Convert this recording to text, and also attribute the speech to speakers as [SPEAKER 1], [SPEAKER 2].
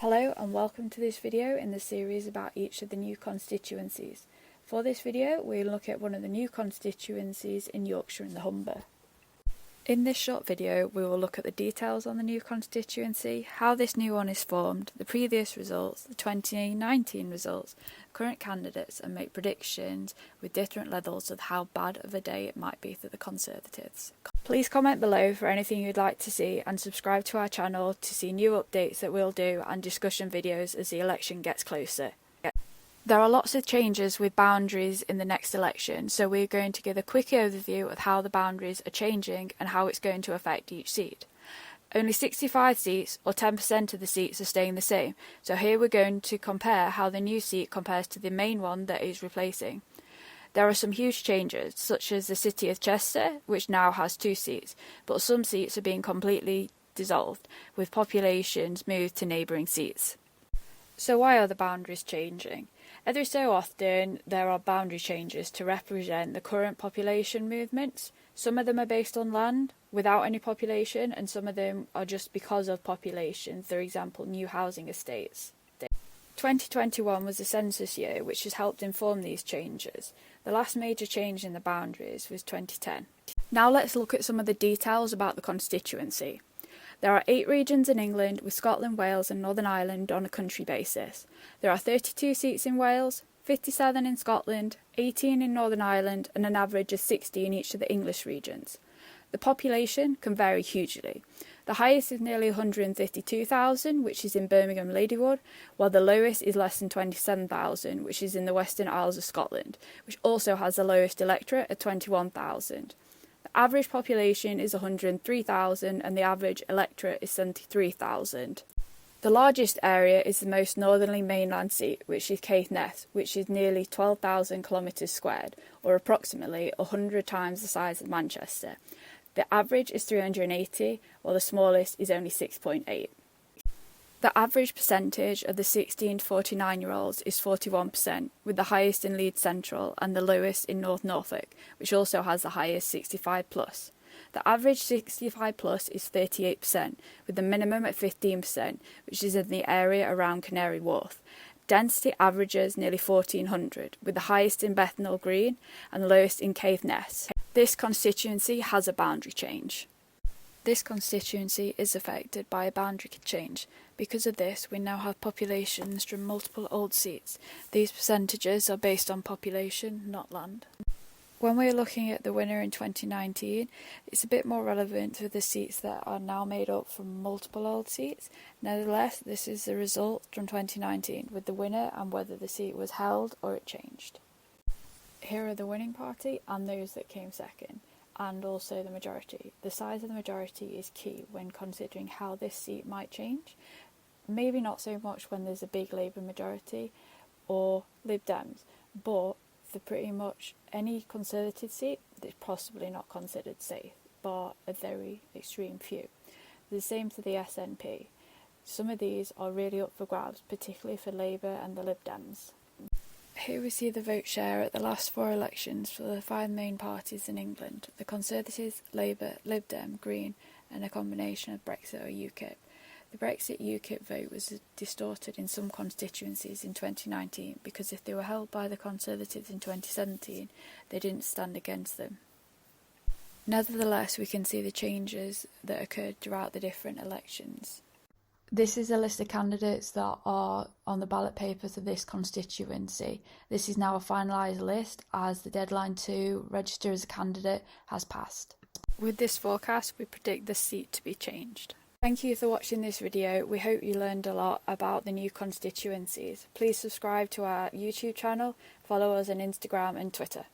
[SPEAKER 1] Hello and welcome to this video in the series about each of the new constituencies. For this video we'll look at one of the new constituencies in Yorkshire and the Humber. In this short video we will look at the details on the new constituency, how this new one is formed, the previous results, the 2019 results, current candidates, and make predictions with different levels of how bad of a day it might be for the Conservatives. Please comment below for anything you'd like to see and subscribe to our channel to see new updates that we'll do and discussion videos as the election gets closer. There are lots of changes with boundaries in the next election, so we're going to give a quick overview of how the boundaries are changing and how it's going to affect each seat. Only 65 seats, or 10% of the seats, are staying the same, so here we're going to compare how the new seat compares to the main one that is replacing. There are some huge changes, such as the City of Chester, which now has 2 seats, but some seats are being completely dissolved, with populations moved to neighbouring seats. So why are the boundaries changing? Every so often there are boundary changes to represent the current population movements. Some of them are based on land without any population, and some of them are just because of population, for example new housing estates. 2021 was the census year, which has helped inform these changes. The last major change in the boundaries was 2010. Now let's look at some of the details about the constituency. There are 8 regions in England, with Scotland, Wales and Northern Ireland on a country basis. There are 32 seats in Wales, 57 in Scotland, 18 in Northern Ireland and an average of 60 in each of the English regions. The population can vary hugely. The highest is nearly 152,000, which is in Birmingham Ladywood, while the lowest is less than 27,000, which is in the Western Isles of Scotland, which also has the lowest electorate at 21,000. The average population is 103,000 and the average electorate is 73,000. The largest area is the most northerly mainland seat, which is Caithness, which is nearly 12,000 kilometres squared, or approximately 100 times the size of Manchester. The average is 380, while the smallest is only 6.8. The average percentage of the 16 to 49-year-olds is 41%, with the highest in Leeds Central and the lowest in North Norfolk, which also has the highest 65+. The average 65+ is 38%, with the minimum at 15%, which is in the area around Canary Wharf. Density averages nearly 1,400, with the highest in Bethnal Green and the lowest in Caithness. This constituency has a boundary change. This constituency is affected by a boundary change. Because of this, we now have populations from multiple old seats. These percentages are based on population, not land. When we're looking at the winner in 2019, it's a bit more relevant to the seats that are now made up from multiple old seats. Nevertheless, this is the result from 2019, with the winner and whether the seat was held or it changed. Here are the winning party and those that came second, and also the majority. The size of the majority is key when considering how this seat might change. Maybe not so much when there's a big Labour majority or Lib Dems, but for pretty much any Conservative seat, it's possibly not considered safe, bar a very extreme few. The same for the SNP. Some of these are really up for grabs, particularly for Labour and the Lib Dems. Here we see the vote share at the last 4 elections for the 5 main parties in England: the Conservatives, Labour, Lib Dem, Green and a combination of Brexit or UKIP. The Brexit UKIP vote was distorted in some constituencies in 2019 because if they were held by the Conservatives in 2017, they didn't stand against them. Nevertheless, we can see the changes that occurred throughout the different elections. This is a list of candidates that are on the ballot paper for this constituency. This is now a finalised list as the deadline to register as a candidate has passed. With this forecast, we predict the seat to be changed. Thank you for watching this video. We hope you learned a lot about the new constituencies. Please subscribe to our YouTube channel, follow us on Instagram and Twitter.